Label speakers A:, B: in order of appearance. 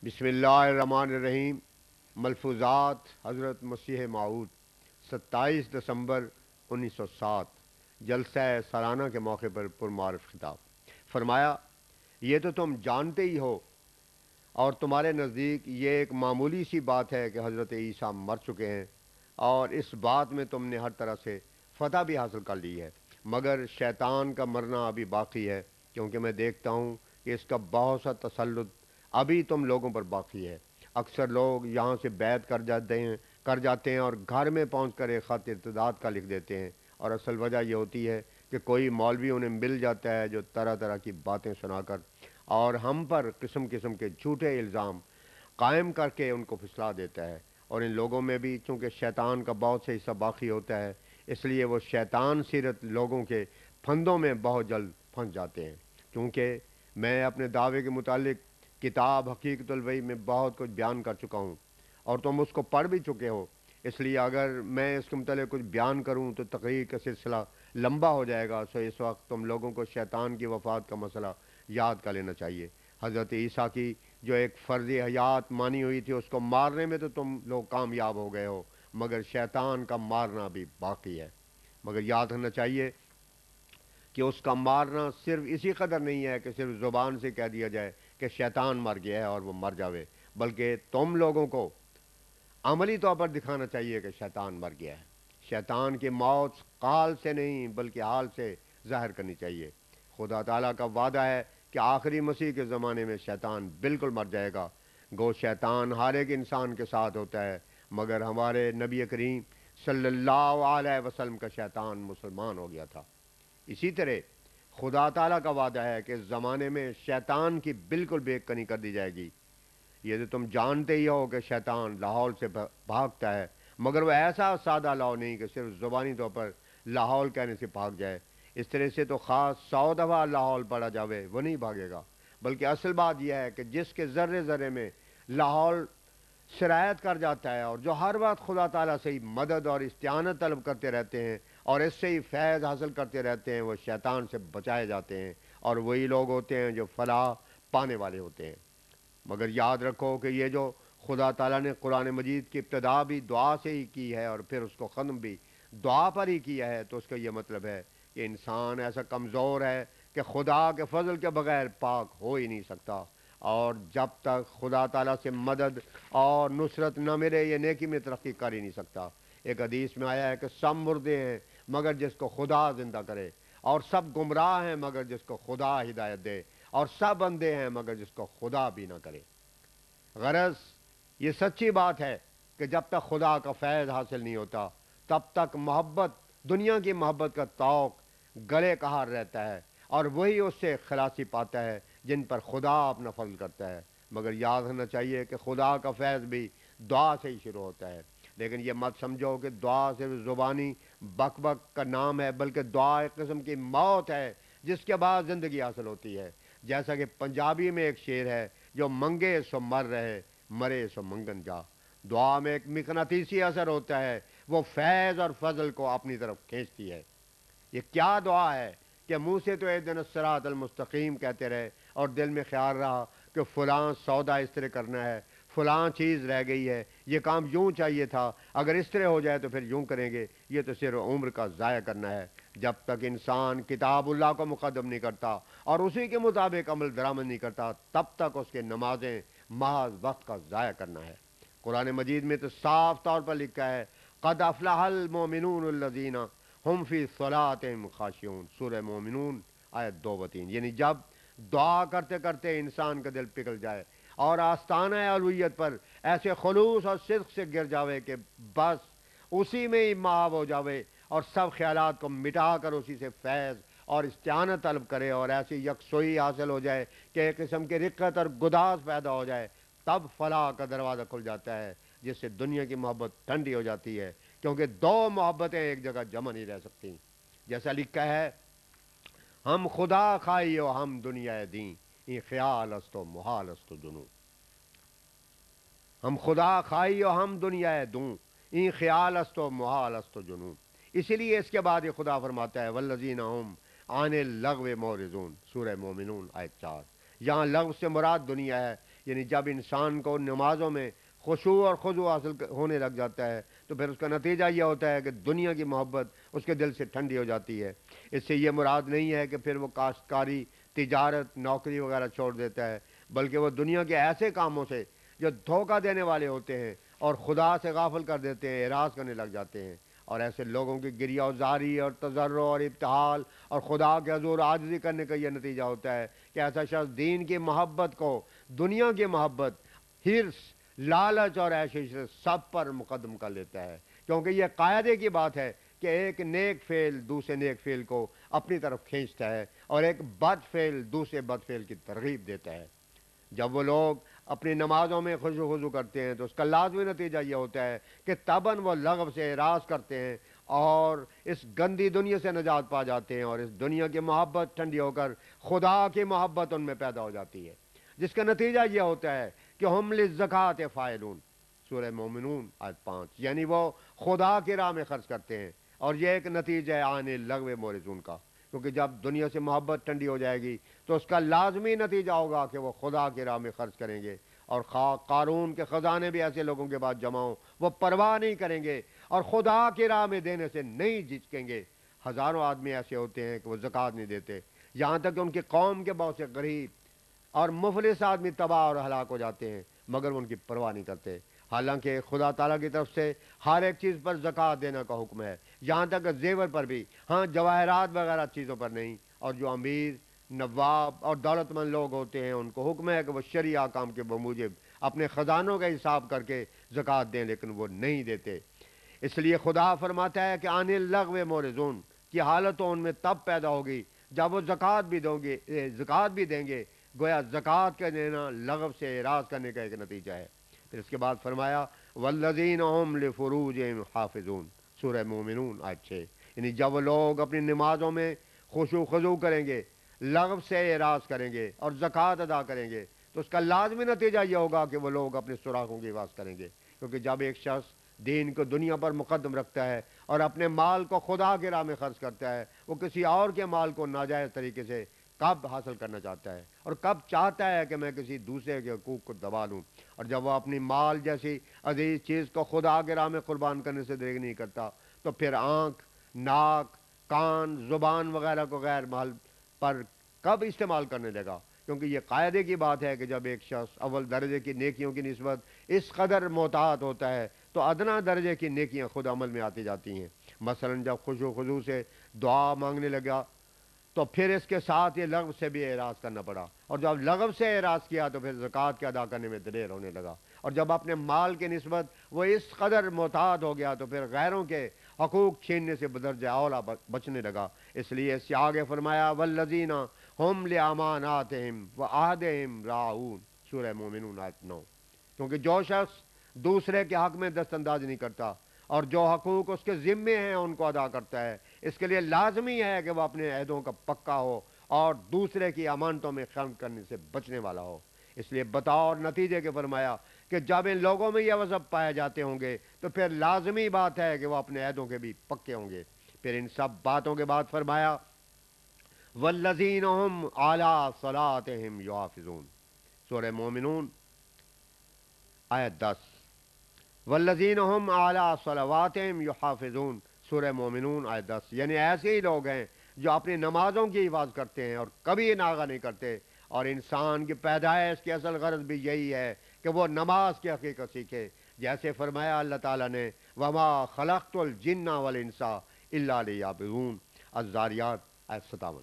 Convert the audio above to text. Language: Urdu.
A: بسم اللہ الرحمن الرحیم۔ ملفوظات حضرت مسیح موعود 27 دسمبر 1907 جلسہ سالانہ کے موقع پر پرمعرف خطاب فرمایا، یہ تو تم جانتے ہی ہو اور تمہارے نزدیک یہ ایک معمولی سی بات ہے کہ حضرت عیسیٰ مر چکے ہیں، اور اس بات میں تم نے ہر طرح سے فتح بھی حاصل کر لی ہے، مگر شیطان کا مرنا ابھی باقی ہے، کیونکہ میں دیکھتا ہوں کہ اس کا بہت سا تسلط ابھی تم لوگوں پر باقی ہے۔ اکثر لوگ یہاں سے بیعت کر جاتے ہیں اور گھر میں پہنچ کر ایک خط ارتداد کا لکھ دیتے ہیں، اور اصل وجہ یہ ہوتی ہے کہ کوئی مولوی انہیں مل جاتا ہے جو طرح طرح کی باتیں سنا کر اور ہم پر قسم قسم کے جھوٹے الزام قائم کر کے ان کو پھسلا دیتا ہے، اور ان لوگوں میں بھی چونکہ شیطان کا بہت سے حصہ باقی ہوتا ہے، اس لیے وہ شیطان سیرت لوگوں کے پھندوں میں بہت جلد پھنس جاتے ہیں۔ کیونکہ میں اپنے دعوے کے متعلق کتاب حقیقت الوحی میں بہت کچھ بیان کر چکا ہوں، اور تم اس کو پڑھ بھی چکے ہو، اس لیے اگر میں اس کے متعلق کچھ بیان کروں تو تقریر کا سلسلہ لمبا ہو جائے گا، سو اس وقت تم لوگوں کو شیطان کی وفات کا مسئلہ یاد کر لینا چاہیے۔ حضرت عیسیٰ کی جو ایک فرضی حیات مانی ہوئی تھی، اس کو مارنے میں تو تم لوگ کامیاب ہو گئے ہو، مگر شیطان کا مارنا بھی باقی ہے۔ مگر یاد رکھنا چاہیے کہ اس کا مارنا صرف اسی قدر نہیں ہے کہ صرف زبان سے کہہ دیا جائے کہ شیطان مر گیا ہے اور وہ مر جاوے، بلکہ تم لوگوں کو عملی طور پر دکھانا چاہیے کہ شیطان مر گیا ہے۔ شیطان کی موت قال سے نہیں بلکہ حال سے ظاہر کرنی چاہیے۔ خدا تعالیٰ کا وعدہ ہے کہ آخری مسیح کے زمانے میں شیطان بالکل مر جائے گا۔ گو شیطان ہر ایک انسان کے ساتھ ہوتا ہے، مگر ہمارے نبی کریم صلی اللہ علیہ وسلم کا شیطان مسلمان ہو گیا تھا۔ اسی طرح خدا تعالیٰ کا وعدہ ہے کہ اس زمانے میں شیطان کی بالکل بے کنی کر دی جائے گی۔ یہ تو تم جانتے ہی ہو کہ شیطان لاہور سے بھاگتا ہے، مگر وہ ایسا سادہ لاؤ نہیں کہ صرف زبانی طور پر لاہور کہنے سے بھاگ جائے۔ اس طرح سے تو خاص 100 دفعہ لاہور پڑا جاوے وہ نہیں بھاگے گا، بلکہ اصل بات یہ ہے کہ جس کے ذرے ذرے میں لاہور سرایت کر جاتا ہے اور جو ہر وقت خدا تعالیٰ سے ہی مدد اور استعانت طلب کرتے رہتے ہیں اور اس سے ہی فیض حاصل کرتے رہتے ہیں، وہ شیطان سے بچائے جاتے ہیں، اور وہی لوگ ہوتے ہیں جو فلاح پانے والے ہوتے ہیں۔ مگر یاد رکھو کہ یہ جو خدا تعالیٰ نے قرآن مجید کی ابتدا بھی دعا سے ہی کی ہے اور پھر اس کو ختم بھی دعا پر ہی کیا ہے، تو اس کا یہ مطلب ہے کہ انسان ایسا کمزور ہے کہ خدا کے فضل کے بغیر پاک ہو ہی نہیں سکتا، اور جب تک خدا تعالیٰ سے مدد اور نصرت نہ ملے یہ نیکی میں ترقی کر ہی نہیں سکتا۔ ایک حدیث میں آیا ہے کہ سب مردے ہیں مگر جس کو خدا زندہ کرے، اور سب گمراہ ہیں مگر جس کو خدا ہدایت دے، اور سب اندھے ہیں مگر جس کو خدا بھی نہ کرے۔ غرض یہ سچی بات ہے کہ جب تک خدا کا فیض حاصل نہیں ہوتا تب تک محبت، دنیا کی محبت کا توق گلے کہار رہتا ہے، اور وہی اس سے خلاصی پاتا ہے جن پر خدا اپنا فضل کرتا ہے۔ مگر یاد رکھنا چاہیے کہ خدا کا فیض بھی دعا سے ہی شروع ہوتا ہے، لیکن یہ مت سمجھو کہ دعا صرف زبانی بک بک کا نام ہے، بلکہ دعا ایک قسم کی موت ہے جس کے بعد زندگی حاصل ہوتی ہے۔ جیسا کہ پنجابی میں ایک شعر ہے، جو منگے سو مر رہے، مرے سو منگن جا۔ دعا میں ایک مقناطیسی اثر ہوتا ہے، وہ فیض اور فضل کو اپنی طرف کھینچتی ہے۔ یہ کیا دعا ہے کہ منہ سے تو اہدنا الصراط المستقیم کہتے رہے اور دل میں خیال رہا کہ فلاں سودا اس طرح کرنا ہے، فلاں چیز رہ گئی ہے، یہ کام یوں چاہیے تھا، اگر اس طرح ہو جائے تو پھر یوں کریں گے۔ یہ تو صرف عمر کا ضائع کرنا ہے۔ جب تک انسان کتاب اللہ کو مقدم نہیں کرتا اور اسی کے مطابق عمل درآمد نہیں کرتا، تب تک اس کے نمازیں محض وقت کا ضائع کرنا ہے۔ قرآن مجید میں تو صاف طور پر لکھا ہے، قد افلح المؤمنون الذین ہم فی صلاتہم خاشعون، سورہ مومنون آیت 2 و 3۔ یعنی جب دعا کرتے کرتے انسان کا دل پگھل جائے اور آستانہ الوہیت پر ایسے خلوص اور صدق سے گر جاوے کہ بس اسی میں ہی محو ہو جاوے اور سب خیالات کو مٹا کر اسی سے فیض اور استعانت طلب کرے، اور ایسی یکسوئی حاصل ہو جائے کہ ایک قسم کی رقت اور گداز پیدا ہو جائے، تب فلاح کا دروازہ کھل جاتا ہے، جس سے دنیا کی محبت ٹھنڈی ہو جاتی ہے، کیونکہ دو محبتیں ایک جگہ جمع نہیں رہ سکتی۔ جیسا لکھا ہے، ہم خدا خائی و ہم دنیا دیں، این خیال است و محال است و جنوں۔ ہم خدا خائی و ہم دنیا دوں، این خیال است و محال است و جنوں۔ اسی لیے اس کے بعد یہ خدا فرماتا ہے، والذین هم عن اللغو معرضون، سورہ مومنون آیت 4۔ یہاں لغو سے مراد دنیا ہے، یعنی جب انسان کو نمازوں میں خشوع اور خضوع حاصل ہونے لگ جاتا ہے تو پھر اس کا نتیجہ یہ ہوتا ہے کہ دنیا کی محبت اس کے دل سے ٹھنڈی ہو جاتی ہے۔ اس سے یہ مراد نہیں ہے کہ پھر وہ کاشتکاری، تجارت، نوکری وغیرہ چھوڑ دیتا ہے، بلکہ وہ دنیا کے ایسے کاموں سے جو دھوکہ دینے والے ہوتے ہیں اور خدا سے غافل کر دیتے ہیں، اعراض کرنے لگ جاتے ہیں۔ اور ایسے لوگوں کی گریہ و زاری اور تضرع اور ابتحال اور خدا کے حضور عاجزی کرنے کا یہ نتیجہ ہوتا ہے کہ ایسا شخص دین کی محبت کو دنیا کی محبت، حرص، لالچ اور عیش عشرت سب پر مقدم کر لیتا ہے، کیونکہ یہ قاعدے کی بات ہے کہ ایک نیک فعل دوسرے نیک فعل کو اپنی طرف کھینچتا ہے اور ایک بد فعل دوسرے بد فعل کی ترغیب دیتا ہے۔ جب وہ لوگ اپنی نمازوں میں خشوع و خضوع کرتے ہیں تو اس کا لازمی نتیجہ یہ ہوتا ہے کہ تباً وہ لغو سے اعراض کرتے ہیں اور اس گندی دنیا سے نجات پا جاتے ہیں، اور اس دنیا کی محبت ٹھنڈی ہو کر خدا کی محبت ان میں پیدا ہو جاتی ہے، جس کا نتیجہ یہ ہوتا ہے کہ ہم للزکوٰۃ فاعلون، سورہ مومنون آیت 5، یعنی وہ خدا کی راہ میں خرچ کرتے ہیں۔ اور یہ ایک نتیجہ ہے عن اللغو معرضون کا، کیونکہ جب دنیا سے محبت ٹھنڈی ہو جائے گی تو اس کا لازمی نتیجہ ہوگا کہ وہ خدا کی راہ میں خرچ کریں گے، اور قارون کے خزانے بھی ایسے لوگوں کے بعد جمع ہوں، وہ پرواہ نہیں کریں گے اور خدا کی راہ میں دینے سے نہیں جھجکیں گے۔ ہزاروں آدمی ایسے ہوتے ہیں کہ وہ زکوٰۃ نہیں دیتے، یہاں تک کہ ان کی قوم کے بہت سے غریب اور مفلس آدمی تباہ اور ہلاک ہو جاتے ہیں، مگر وہ ان کی پرواہ نہیں کرتے، حالانکہ خدا تعالیٰ کی طرف سے ہر ایک چیز پر زکوٰۃ دینے کا حکم ہے، یہاں تک کہ زیور پر بھی، ہاں جواہرات وغیرہ چیزوں پر نہیں۔ اور جو امیر، نواب اور دولت مند لوگ ہوتے ہیں ان کو حکم ہے کہ وہ شرعی احکام کے بموجب اپنے خزانوں کا حساب کر کے زکوٰۃ دیں، لیکن وہ نہیں دیتے۔ اس لیے خدا فرماتا ہے کہ عن اللغو معرضون کی حالت تو ان میں تب پیدا ہوگی جب وہ زکوٰۃ بھی دیں گے، گویا زکوٰۃ کا دینا لغو سے اعراض کرنے کا ایک نتیجہ ہے۔ پھر اس کے بعد فرمایا والذین هم لفروجہم حافظون، سورہ مومنون آیت 6، یعنی جب وہ لوگ اپنی نمازوں میں خشوع خضوع کریں گے، لغو سے اعراض کریں گے اور زکوٰۃ ادا کریں گے تو اس کا لازمی نتیجہ یہ ہوگا کہ وہ لوگ اپنے سوراخوں کی حفاظت کریں گے، کیونکہ جب ایک شخص دین کو دنیا پر مقدم رکھتا ہے اور اپنے مال کو خدا کی راہ میں خرچ کرتا ہے، وہ کسی اور کے مال کو ناجائز طریقے سے کب حاصل کرنا چاہتا ہے اور کب چاہتا ہے کہ میں کسی دوسرے کے حقوق کو دبا لوں، اور جب وہ اپنی مال جیسی عزیز چیز کو خدا کے راہ میں قربان کرنے سے دریغ نہیں کرتا تو پھر آنکھ، ناک، کان، زبان وغیرہ کو غیر محل پر کب استعمال کرنے لگا، کیونکہ یہ قاعدے کی بات ہے کہ جب ایک شخص اول درجے کی نیکیوں کی نسبت اس قدر محتاط ہوتا ہے تو ادنا درجے کی نیکیاں خود عمل میں آتی جاتی ہیں۔ مثلا جب خشوع و خضوع سے دعا مانگنے لگا تو پھر اس کے ساتھ یہ لغو سے بھی اعراض کرنا پڑا، اور جب لغو سے اعراض کیا تو پھر زکوٰۃ کے ادا کرنے میں دلیر ہونے لگا، اور جب اپنے مال کی نسبت وہ اس قدر محتاط ہو گیا تو پھر غیروں کے حقوق چھیننے سے بدرجہ اولا بچنے لگا۔ اس لیے اس سے آگے فرمایا والذین ہم لاماناتہم وعہدہم راعون، سورہ مومنون آیت 9، کیونکہ جو شخص دوسرے کے حق میں دست اندازی نہیں کرتا اور جو حقوق اس کے ذمے ہیں ان کو ادا کرتا ہے، اس کے لیے لازمی ہے کہ وہ اپنے عہدوں کا پکا ہو اور دوسرے کی امانتوں میں خیانت کرنے سے بچنے والا ہو۔ اس لیے بطور نتیجے کے فرمایا کہ جب ان لوگوں میں یہ وصف پائے جاتے ہوں گے تو پھر لازمی بات ہے کہ وہ اپنے عہدوں کے بھی پکے ہوں گے۔ پھر ان سب باتوں کے بعد فرمایا والذین هم علی صلاتہم یحافظون، سورہ مومنون آیت 10، والذین هم علی صلواتہم یحافظون، سورہ مومنون آیت 10، یعنی ایسے ہی لوگ ہیں جو اپنی نمازوں کی حفاظت کرتے ہیں اور کبھی ناغہ نہیں کرتے، اور انسان کی پیدائش کی اصل غرض بھی یہی ہے کہ وہ نماز کی حقیقت سیکھے، جیسے فرمایا اللہ تعالیٰ نے وما خلقت الجن والانس الا لیعبدون، الذاریات آیت 57۔